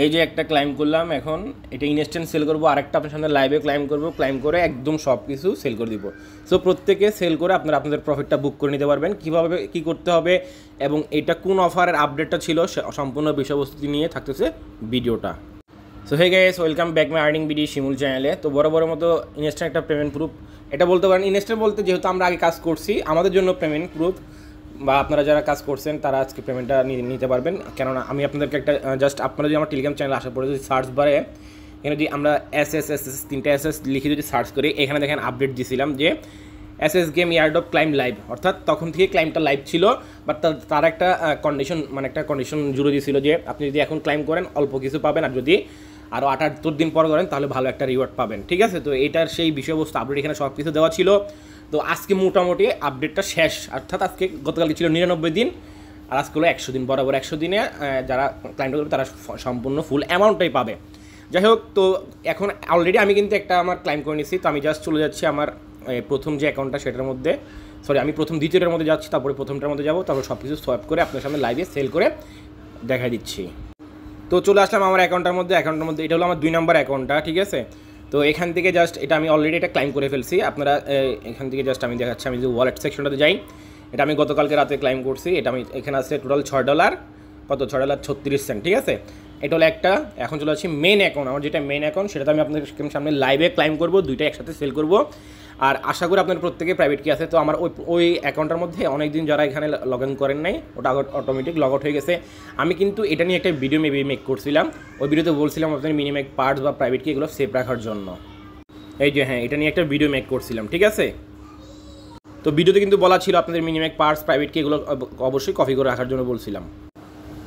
এই যে একটা ক্লাইম করলাম, এখন এটা ইনস্ট্যান্ট সেল করবো, আরেকটা আপনার সামনে লাইভে ক্লাইম করবো, ক্লাইম করে একদম সব কিছু সেল করে দিব। সো প্রত্যেকে সেল করে আপনারা আপনাদের প্রফিটটা বুক করে নিতে পারবেন। কীভাবে কী করতে হবে এবং এটা কোন অফারের আপডেটটা ছিল সম্পূর্ণ বিষয়বস্তু নিয়ে থাকতেছে ভিডিওটা। So hey guys, welcome back my earning BD Shimul চ্যানেলে। তো বড় মতো ইনস্ট্যান্ট একটা পেমেন্ট প্রুফ, এটা বলতে পারেন ইনস্ট্যান্ট বলতে, যেহেতু আমরা আগে কাজ করছি আমাদের জন্য পেমেন্ট প্রুফ, বা আপনারা যারা কাজ করছেন তারা আজকে পেমেন্টটা নিতে পারবেন। কেননা আমি আপনাদেরকে একটা জাস্ট আপনারা যদি আমার টেলিগ্রাম চ্যানেল আসার পরে যদি সার্চ বারে এখানে যদি আমরা এস তিনটা এস লিখে যদি সার্চ করি, এখানে দেখেন আপডেট দিয়েছিলাম যে S game airdrop claim live, অর্থাৎ তখন থেকে ক্লাইমটা লাইভ ছিল, বাট তার একটা কন্ডিশন একটা কন্ডিশন জুড়ে দিয়েছিল যে আপনি যদি এখন ক্লাইম করেন অল্প কিছু পাবেন, আর যদি আরও 78 দিন পর করেন তাহলে ভালো একটা রিওয়ার্ড পাবেন। ঠিক আছে, তো এটার সেই বিষয়বস্তু আপডেট এখানে সব কিছু দেওয়া ছিল। তো আজকে মোটামুটি আপডেটটা শেষ, অর্থাৎ আজকে গতকালকে ছিল 99 দিন, আর আজকে হলো 100 দিন। বরাবর 100 দিনে যারা ক্লায়েন্ট করবে তারা সম্পূর্ণ ফুল অ্যামাউন্টটাই পাবে। যাই হোক, তো এখন অলরেডি আমি কিন্তু একটা আমার ক্লাইম করে নিচ্ছি। তো আমি জাস্ট চলে যাচ্ছি আমার প্রথম যে অ্যাকাউন্টটা সেটার মধ্যে, আমি প্রথম দ্বিতীয়টার মধ্যে যাচ্ছি, তারপরে প্রথমটার মধ্যে যাবো, তারপর সব কিছু সোয়াইপ করে আপনার সামনে লাইভে সেল করে দেখা দিচ্ছি। তো চলে আসলাম আমার অ্যাকাউন্টের মধ্যে। এটা হলো আমার 2 নম্বর অ্যাকাউন্টটা। ঠিক আছে, তো এখান থেকে জাস্ট এটা আমি অলরেডি এটা ক্লাইম করে ফেলছি। আপনারা এখান থেকে জাস্ট আমি দেখাচ্ছি, আমি যে ওয়ালেট সেকশনটাতে যাই, এটা আমি গতকালকে রাতে ক্লাইম করছি। এটা আমি এখানে আছে টোটাল $6, কত $6.36। ঠিক আছে, এটা হলো একটা। এখন চলে আসছি মেন অ্যাকাউন্ট, আমার যেটা মেন অ্যাকাউন্ট সেটাতে আমি আপনাদের সামনে লাইভে ক্লাইম করবো, দুইটা একসাথে সেল করব। আর আশা করি আপনার প্রত্যেকে প্রাইভেট কি আছে। তো আমার ওই অ্যাকাউন্টটার মধ্যে অনেক দিন যারা এখানে লগ ইন করেন নাই, ওটা অটোমেটিক লগ আউট হয়ে গেছে। আমি কিন্তু এটা নিয়ে একটা ভিডিও মেক করছিলাম, ওই ভিডিওতে বলছিলাম আপনাদের মিনিমেক পার্টস বা প্রাইভেট কি এগুলো সেভ রাখার জন্য। এই যে হ্যাঁ, এটা নিয়ে একটা ভিডিও মেক করছিলাম। ঠিক আছে, তো ভিডিওতে কিন্তু বলা ছিল আপনাদের মিনিমেক পার্টস প্রাইভেট কি এগুলো অবশ্যই কপি করে রাখার জন্য বলছিলাম।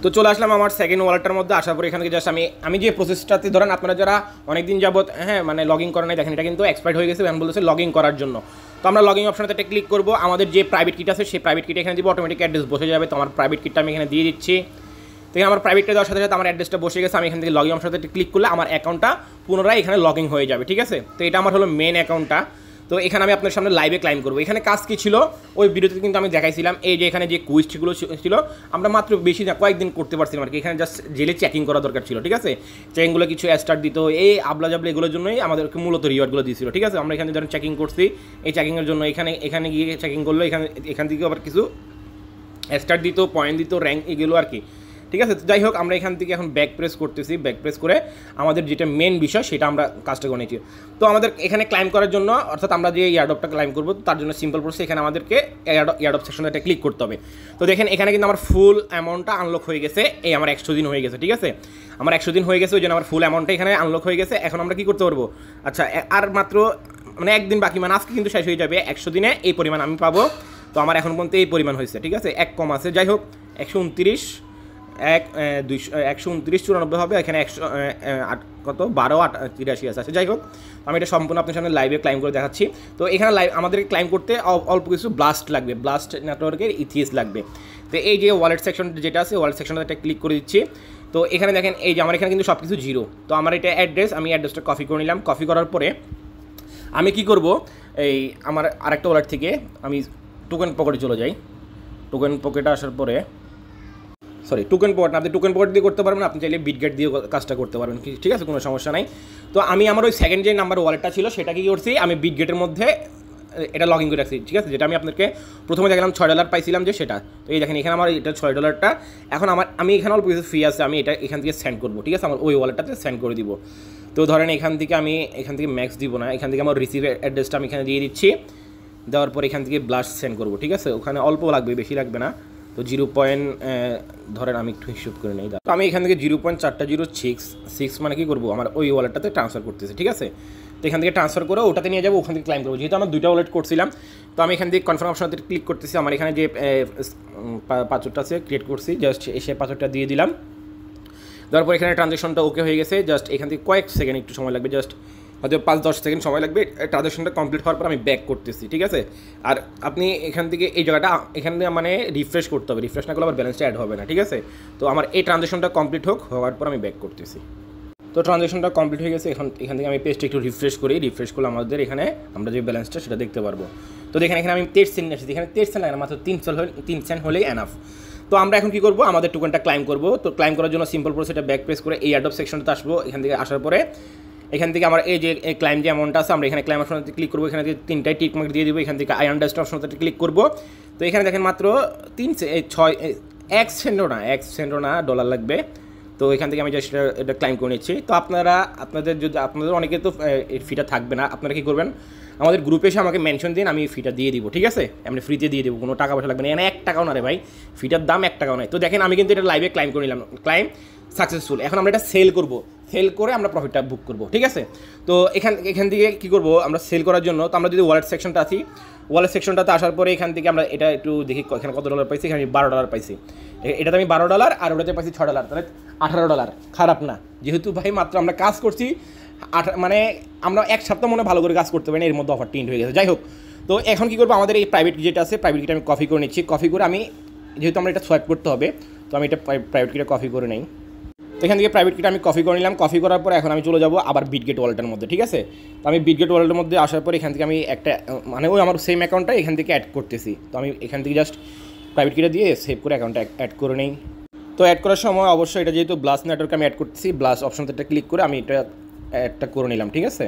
তো চলে আসলাম আমার সেকেন্ড ওয়ালেটটার মধ্যে। আসার পরে এখান থেকে জাস্ট আমি যে প্রসেসটাতে ধরেন আপনারা যারা অনেক দিন যাবত মানে লগ ইন করা নাই, দেখেন এটা কিন্তু এক্সপায়ার্ড হয়ে গেছে, এখন বলতেছে লগ ইন করার জন্য। তো আমরা লগ ইন অপশনটাতে একটা ক্লিক করবো, আমাদের যে প্রাইভেট কিট আছে সেই প্রাইভেট কিট এখানে দিব, অটোমেটিক অ্যাড্রেস বসে যাবে। তো আমার প্রাইভেট কিটটা আমি এখানে দিয়ে দিচ্ছি। তো আমার প্রাইভেটটা দেওয়ার সাথে সাথে আমার অ্যাড্রেসটা বসে গেছে। আমি এখান থেকে লগ ইন অপশনটাতে ক্লিক করলে আমার অ্যাকাউন্টটা পুনরায় এখানে লগ ইন হয়ে যাবে। ঠিক আছে, তো এটা আমার হলো মেন অ্যাকাউন্টটা। তো এখানে আমি আপনার সামনে লাইভে ক্লাইম করবো। এখানে কাজ কী ছিল ওই ভিডিওতে কিন্তু আমি দেখাইছিলাম, এই যে এখানে যে কুইজগুলো ছিল আমরা মাত্র বেশি না কয়েকদিন করতে পারছিলাম আর কি। এখানে জাস্ট জেলে চেকিং করা দরকার ছিল। ঠিক আছে, চেকিংগুলো কিছু স্টার্ট দিত, এই আবলা জাবলা এগুলোর জন্যই আমাদেরকে মূলত রিওয়ার্ডগুলো দিয়েছিল। ঠিক আছে, আমরা এখানে যখন চেকিং করছি, এই চেকিংয়ের জন্য এখানে গিয়ে চেকিং করলো, এখান থেকে আবার কিছু স্টার্ট দিত, পয়েন্ট দিত, র্যাঙ্ক এগুলো আর কি। ঠিক আছে, যাই হোক আমরা এখান থেকে এখন ব্যাক প্রেস করতেছি। ব্যাক প্রেস করে আমাদের যেটা মেন বিষয় সেটা আমরা কাজটা করে নিয়েছি। তো আমাদের এখানে ক্লাইম করার জন্য, অর্থাৎ আমরা যে ইয়ারড্রপটা ক্লাইম করবো তার জন্য সিম্পল প্রসেস, এখানে আমাদেরকে ইয়ারড্রপ সেকশনে একটা ক্লিক করতে হবে। তো দেখেন এখানে কিন্তু আমার ফুল অ্যামাউন্টটা আনলক হয়ে গেছে। এই আমার 100 দিন হয়ে গেছে। ঠিক আছে, আমার 100 দিন হয়ে গেছে, ওই জন্য আমার ফুল অ্যামাউন্টটা এখানে আনলক হয়ে গেছে। এখন আমরা কী করতে পারবো, আচ্ছা আর মাত্র মানে একদিন বাকি, মানে আজকে কিন্তু শেষ হয়ে যাবে। 100 দিনে এই পরিমাণ আমি পাবো। তো আমার এখন পর্যন্ত এই পরিমাণ হয়েছে। ঠিক আছে, এক কম আছে, যাই হোক 129 129.94 হবে। এখানে 108 কত 12.83 আছে। যাই হোক আমি এটা সম্পূর্ণ আপনার সামনে লাইভে ক্লাইম করে দেখাচ্ছি। তো এখানে আমাদের ক্লাইম করতে অল্প কিছু ব্লাস্ট লাগবে, ব্লাস্ট নেটওয়ার্কের ইথিএস লাগবে। তো এই যে ওয়ালেট সেকশন যেটা আছে, ওয়ালেট সেকশনটা একটা ক্লিক করে দিচ্ছি। তো এখানে দেখেন এই যে আমার এখানে কিন্তু সব কিছু জিরো। তো আমার এটা অ্যাড্রেস, আমি অ্যাড্রেসটা কপি করে নিলাম। কপি করার পরে আমি কি করব, এই আমার আরেকটা ওয়ালেট থেকে আমি টোকেন পকেটে চলে যাই। টোকেন পকেটে আসার পরে টোকেন পকেট না, আপনি টোকেন পকেট দিয়ে করতে পারবেন, আপনি চাইলে বিটগেট দিয়ে কাজটা করতে পারবেন। ঠিক আছে, কোনো সমস্যা নাই। তো আমি আমার ওই সেকেন্ড যে নাম্বার ওয়ালেটটা ছিল সেটা কি করছি, আমি বিটগেটের মধ্যে এটা লগ ইন করে রাখছি। ঠিক আছে, যেটা আমি আপনাকে প্রথমে দেখলাম $6 পাইছিলাম যে সেটা। তো এই দেখেন এখানে আমার এটা $6টা। এখন আমি এখানে অল্প কিছু ফ্রি আছে, আমি এটা এখান থেকে সেন্ড করবো। ঠিক আছে, আমার ওই ওয়ালেটটাতে সেন্ড করে দিব। তো ধরেন এখান থেকে ম্যাক্স দিব না, এখান থেকে আমার রিসিভ অ্যাড্রেসটা আমি এখানে দিয়ে দিচ্ছি। দেওয়ার পর এখান থেকে ব্লাস্ট সেন্ড করবো। ঠিক আছে, ওখানে অল্প লাগবে, বেশি লাগবে না। তো 0. ধরেন আমি একটু হিসাব করে নিই। তো আমি এখান থেকে 0.406 মানে কী করবো, আমার ওই ওয়ালেটটাতে ট্রান্সফার করতেছি। ঠিক আছে, তো এখান থেকে ট্রান্সফার করে ওটাতে নিয়ে যাবো, ওখান থেকে ক্লাইম করবো। যেহেতু আমার দুইটা ওয়ালেট করছিলাম, তো আমি এখান থেকে কনফার্ম অপশনতে ক্লিক করতেছি। আমার এখানে যে পাসওয়ার্ডটা আছে ক্রিয়েট করছি, জাস্ট এসে পাসওয়ার্ডটা দিয়ে দিলাম। দেওয়ার পর এখানে ট্রানজ্যাকশনটা ওকে হয়ে গেছে। জাস্ট এখান থেকে কয়েক সেকেন্ড একটু সময় লাগবে, জাস্ট হয়তো 5-10 সেকেন্ড সময় লাগবে। ট্রানজ্যাকশনটা কমপ্লিট হওয়ার পর আমি ব্যাক করতেছি। ঠিক আছে, আর আপনি এখান থেকে এই জায়গাটা এখান থেকে মানে রিফ্রেশ করতে হবে, রিফ্রেশ না করলে আবার ব্যালেন্সটা অ্যাড হবে না। ঠিক আছে, তো আমার এই ট্রানজ্যাকশনটা কমপ্লিট হওয়ার পর আমি ব্যাক করতেছি। তো ট্রানজ্যাকশনটা কমপ্লিট হয়ে গেছে। এখান থেকে আমি পেজটা একটু রিফ্রেশ করি, রিফ্রেশ করলে আমাদের এখানে আমরা যে ব্যালেন্সটা সেটা দেখতে পারবো। তো দেখেন এখানে আমি 13 সেন্ট নিয়েছি, এখানে 13 সেন্ট লাগে না, মাত্র 3 সেন্ট হলেই এনাফ। তো আমরা এখন কী করবো, আমাদের টোকেনটা ক্লাইম করবো। তো ক্লাইম করার জন্য সিম্পল প্রসেস, এটা ব্যাক প্রেস করে এই অ্যাডপ সেকশনটাতে আসবো। এখান থেকে আসার পরে এখান থেকে আমার এই যে ক্লাইম যে অ্যামাউন্টটা আছে, আমরা এখানে ক্লাইম অপশনতে ক্লিক করবো। এখানে তিনটাই টিক মার্ক দিয়ে দেবো। এখান থেকে আই আন্ডারস্ট্যান্ড অপশনতে ক্লিক করবো। তো এখানে দেখেন মাত্র 1 সেন্টও না ডলার লাগবে। তো এখান থেকে আমি জাস্ট এটা ক্লাইম করে নিচ্ছি। তো আপনাদের অনেকে তো এই ফিটা থাকবে না, আপনারা কী করবেন, আমাদের গ্রুপে এসে আমাকে মেনশন দিন, আমি ফিটা দিয়ে দিব, ঠিক আছে? আমি ফ্রিতে দিয়ে দেবো, কোনো টাকা পয়সা লাগবে না। এখানে 1 টাকাও না রে ভাই, ফিটার দাম 1 টাকাও নয়। তো দেখেন আমি কিন্তু এটা লাইভে ক্লাইম করে নিলাম, ক্লাইম সাকসেসফুল। এখন আমরা এটা সেল করব, সেল করে আমরা প্রফিটটা বুক করব, ঠিক আছে? তো এখান থেকে কী করবো, আমরা সেল করার জন্য তো আমরা যদি ওয়ালেট সেকশনটা আছি, ওয়ালেট সেকশনটাতে আসার পরে এখান থেকে আমরা এটা একটু দেখি এখানে কত ডলার পাইছি। এখানে $12 পাইছি। এটাতে আমি $12 আর ওটাতে পাইছি $6, তাহলে $18। খারাপ না, যেহেতু ভাই মাত্র আমরা কাজ করছি মানে আমরা 1 সপ্তাহ মনে ভালো করে কাজ করতে পারি না, এর মধ্যে অফারটি এন্ড হয়ে গেছে। যাই হোক, তো এখন কী করবো, আমাদের এই প্রাইভেট যেটা আছে, প্রাইভেট কিটা আমি কপি করে নিচ্ছি। কপি করে আমি, যেহেতু আমরা এটা সোয়াইপ করতে হবে, তো আমি এটা প্রাইভেট কিটা কপি করে নিই। তো এখান থেকে প্রাইভেট কিটা আমি কপি করে নিলাম। কপি করার পর এখন আমি চলে যাবো আবার বিটগেট ওয়ালেটের মধ্যে, ঠিক আছে? তো আমি বিটগেট ওয়ালেটের মধ্যে আসার পর এখান থেকে আমি একটা মানে ওই আমার সেম অ্যাকাউন্টটা এখান থেকে অ্যাড করতেছি। তো আমি এখান থেকে জাস্ট প্রাইভেট কিটা দিয়ে সেভ করে অ্যাকাউন্টটা অ্যাড করে নিই। তো অ্যাড করার সময় অবশ্যই এটা যেহেতু ব্লাস নেটওয়ার্ক আমি অ্যাড করতেছি, ব্লাস অপশনটা ক্লিক করে আমি এটা অ্যাডটা করে নিলাম, ঠিক আছে?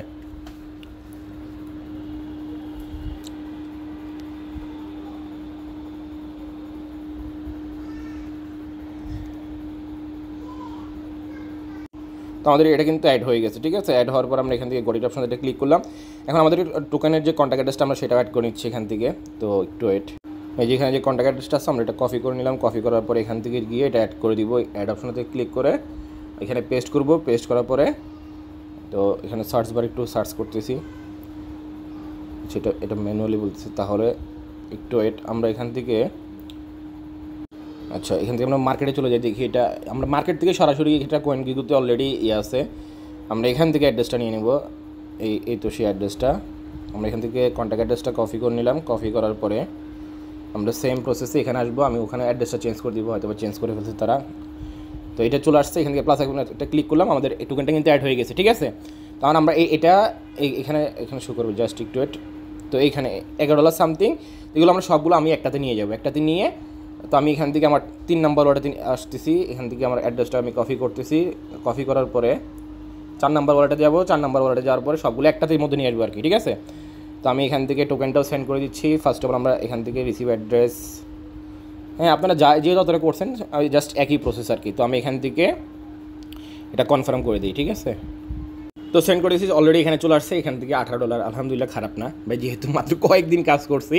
তো আমাদের এটা কিন্তু অ্যাড হয়ে গেছে, ঠিক আছে? অ্যাড হওয়ার পর আমরা এখান থেকে গড়ির অপশনটা ক্লিক করলাম। এখন আমাদের টোকেনের যে কন্ট্যাক্ট অ্যাড্রেসটা আমরা সেটা অ্যাড করে নিচ্ছি এখান থেকে। তো একটু ওয়েট, এই যে এখানে যে কন্ট্যাক্ট অ্যাড্রেসটা আছে আমরা এটা কপি করে নিলাম। কপি করার পরে এখান থেকে গিয়ে এটা অ্যাড করে দিব। অ্যাড অপশনতে ক্লিক করে এখানে পেস্ট করব। পেস্ট করার পরে তো এখানে সার্চ বার একটু সার্চ করতেছি, সেটা এটা ম্যানুয়ালি বলতেছি, তাহলে একটু ওয়েট। আমরা এখান থেকে আচ্ছা এখান থেকে আমরা মার্কেটে চলে যাই, দেখি এটা আমরা মার্কেট থেকে সরাসরি এটা কয়েন গিগুতে অলরেডি আছে। আমরা এখান থেকে অ্যাড্রেসটা নিয়ে নেব, এই তো সেই অ্যাড্রেসটা। আমরা এখান থেকে কন্ট্যাক্ট অ্যাড্রেসটা কপি করে নিলাম। কপি করার পরে আমরা সেম প্রসেসে এখানে আসবো। আমি ওখানে অ্যাড্রেসটা চেঞ্জ করে দিব, হয়তো চেঞ্জ করে ফেলছে তারা। তো এটা চলে আসছে, এখান থেকে প্লাস একটা ক্লিক করলাম, আমাদের এই টোকেনটা কিন্তু অ্যাড হয়ে গেছে, ঠিক আছে? তখন আমরা এটা এখানে শো করবো, জাস্ট একটু ওয়েট। তো এইখানে $11 সামথিং, এগুলো আমরা সবগুলো আমি একটাতে নিয়ে যাবো, একটাতে নিয়ে তো আমি এখান থেকে আমার 3 নম্বর ওয়ালেটে আসতেছি। এখান থেকে আমার অ্যাড্রেসটা আমি কপি করতেছি। কপি করার পরে 4 নম্বর ওয়ালেটে যাবো। 4 নম্বর ওয়ালেটে যাওয়ার পরে সবগুলো একটাতের মধ্যে নিয়ে আসবো আর কি, ঠিক আছে? তো আমি এখান থেকে টোকেনটাও সেন্ড করে দিচ্ছি। ফার্স্ট অফ অল আমরা এখান থেকে রিসিভ অ্যাড্রেস, হ্যাঁ আপনারা যে যতটা করছেন জাস্ট একই প্রসেস আর কি। তো আমি এখান থেকে এটা কনফার্ম করে দিই, ঠিক আছে? তো সেন্ড করে দিয়েছি, অলরেডি এখানে চলে আসছে। এখান থেকে $18, আলহামদুলিল্লাহ খারাপ না ভাই, যেহেতু মাত্র কয়েকদিন কাজ করছি।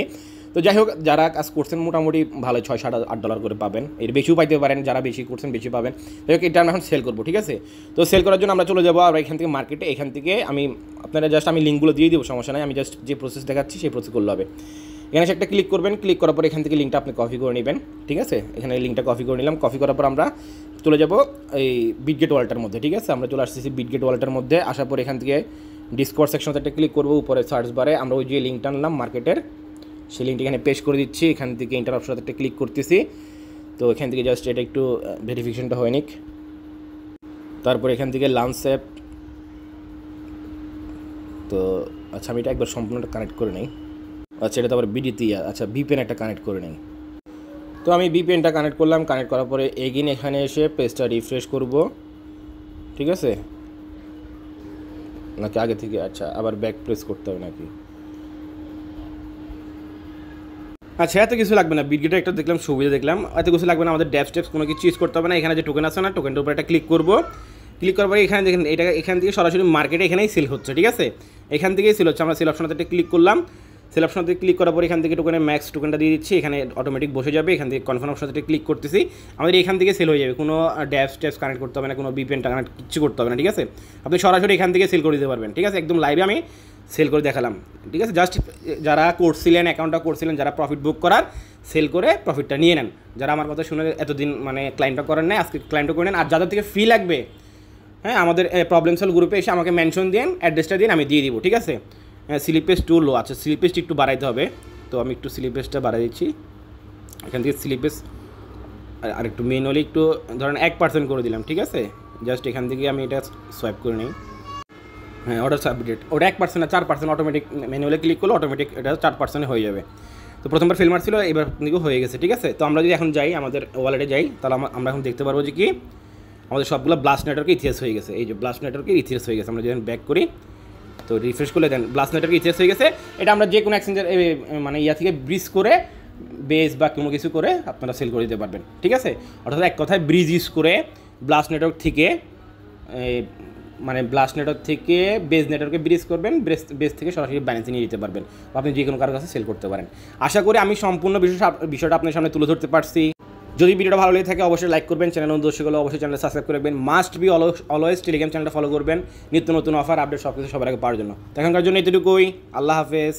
তো যাই হোক, যারা কাজ করছেন মোটামুটি ভালো, $6-7-8 করে পাবেন, এর বেশিও পাইতে পারেন, যারা বেশি করছেন বেশি পাবেন। যাই হোক, এটা আমরা এখন সেল করবো, ঠিক আছে? তো সেল করার জন্য আমরা চলে যাবো আর এখান থেকে মার্কেটে। এখান থেকে আপনারা জাস্ট আমি লিঙ্কগুলো দিয়ে দেবো, সমস্যা নাই। আমি জাস্ট যে প্রসেস দেখাচ্ছি সেই প্রসেস করলে হবে। এখানে একটা ক্লিক করবেন, ক্লিক করার পর এখান থেকে লিঙ্কটা আপনি কপি করে নেবেন, ঠিক আছে? এখানে লিঙ্কটা কপি করে নিলাম। কপি করার পর আমরা চলে যাব এই বিটগেট ওয়ালেটের মধ্যে, ঠিক আছে? আমরা চলে আসতেছি বিটগেট ওয়ালেটের মধ্যে। আসার পর এখান থেকে ডিসকর্ড সেকশনতে একটা ক্লিক করবো, উপরে সার্চ বারে আমরা ওই যে লিঙ্কটা আনলাম মার্কেটের, সেই লিঙ্কটি এখানে পেস্ট করে দিচ্ছি। এখান থেকে ইন্টার অপশনতে একটা ক্লিক করতেছি। তো এখান থেকে জাস্ট এটা একটু ভেরিফিকেশনটা হয় নিক। তারপর এখান থেকে লাঞ্চ অ্যাপ, তো আচ্ছা আমি এটা একবার সম্পূর্ণটা কানেক্ট করে নিই। আচ্ছা এটা তো আবার বিডিটি, আচ্ছা ভিপিএন একটা কানেক্ট করে নিই। তো আমি ভিপিএনটা কানেক্ট করলাম। কানেক্ট করার পরে এগেইন এখানে এসে পেজটা রিফ্রেশ করব, ঠিক আছে? নাকি আগে থেকে আচ্ছা আবার ব্যাক প্রেস করতে হবে নাকি? আচ্ছা এত কিছু লাগবে না, বিটগেটে একটা দেখলাম সুবিধা দেখলাম, এত কিছু লাগবে না। আমাদের ড্যাপ স্টেপস কোনো কিছু ইউজ করতে হবে না। এখানে যে টোকেন আছে না, টোকেনটার উপর একটা ক্লিক করব। ক্লিক করার পরে এখানে দেখেন এটা এখান থেকে সরাসরি মার্কেটে এখানেই সেল হচ্ছে, ঠিক আছে? এখান থেকেই সেল হচ্ছে। আমরা সেল অপশনটাতে একটা ক্লিক করলাম। সেল অপশনতে ক্লিক করার পর এখান থেকে টোকেনের ম্যাক্স টোকেনটা দিয়ে দিচ্ছি, এখানে অটোমেটিক বসে যাবে। এখান থেকে কনফার্ম অপশনটাতে ক্লিক করতেছি, আমাদের এখান থেকে সেল হয়ে যাবে। কোনো ড্যাপ স্টেপস কানেক্ট করতে হবে না, কোনো ভিপিএন কানেক্ট কিছু করতে হবে না, ঠিক আছে? আপনি সরাসরি এখান থেকে সেল করে দিতে পারবেন, ঠিক আছে? একদম লাইভে আমি সেল করে দেখালাম, ঠিক আছে? জাস্ট যারা করছিলেন, অ্যাকাউন্টটা করছিলেন, যারা প্রফিট বুক করার, সেল করে প্রফিটটা নিয়ে নেন। যারা আমার কথা শুনে এতদিন মানে ক্লাইন্টটা করেন না, আজকে ক্লাইন্টটা করে নেন। আর যাদের থেকে ফ্রি লাগবে, হ্যাঁ আমাদের প্রবলেম সলভ গ্রুপে এসে আমাকে মেনশন দিন, অ্যাড্রেসটা দিন, আমি দিয়ে দিব, ঠিক আছে? স্লিপেজ টু লো, আচ্ছা স্লিপেজটা একটু বাড়াইতে হবে। তো আমি একটু স্লিপেজটা বাড়াই দিচ্ছি। এখান থেকে স্লিপেজ আর একটু ম্যানুয়ালি একটু ধরেন 1% করে দিলাম, ঠিক আছে? জাস্ট এখান থেকে আমি এটা সোয়াইপ করে নিই। হ্যাঁ অর্ডার সাবমিটেড, ওটা 1% না 4%, অটোমেটিক ম্যানুয়ালি ক্লিক করলে অটোমেটিক এটা 4% হয়ে যাবে। তো প্রথমবার ফেল মারছিল, এবার কিন্তু হয়ে গেছে, ঠিক আছে। তো আমরা যদি এখন যাই আমাদের ওয়ালেটে যাই, তাহলে আমরা এখন দেখতে পারবো যে কি আমাদের সবগুলো ব্লাস্ট নেটওয়ার্কে ইতিহাস হয়ে গেছে। এই যে ব্লাস্ট নেটওয়ার্কের ইতিহাস হয়ে গেছে। আমরা যখন ব্যাক করি, তো রিফ্রেশ করলে দেন ব্লাস্ট নেটওয়ার্কের ইতিহাস হয়ে গেছে। এটা আমরা যে কোনো এক্সচেঞ্জের মানে ইয়া থেকে ব্রিজ করে বেস বা কোনো কিছু করে আপনারা সেল করে দিতে পারবেন, ঠিক আছে। অর্থাৎ এক কথায় ব্রিজ ইউজ করে ব্লাস্ট নেটওয়ার্ক থেকে মানে ব্লাস্ট নেটওয়ার্ক থেকে বেস নেটওয়ার্কে ব্রিজ করবেন, বেস থেকে সরাসরি ব্যালেন্সে নিয়ে দিতে পারবেন, বা আপনি যে কোনো কারোর কাছে সেল করতে পারেন। আশা করি আমি সম্পূর্ণ বিষয়টা আপনার সামনে তুলে ধরতে পারছি। যদি ভিডিওটা ভালো লেগে থাকে অবশ্যই লাইক করবেন, চ্যানেল দর্শক হলে অবশ্যই চ্যানেল সাবস্ক্রাইব করে রাখবেন। মাস্ট বি অলওয়েজ টেলিগ্রাম চ্যানেলটা ফলো করবেন নিত্য নতুন অফার আপডেট সব কিছু সবার আগে পাওয়ার জন্য। তো এখনকার জন্য এতটুকুই, আল্লাহ হাফেজ।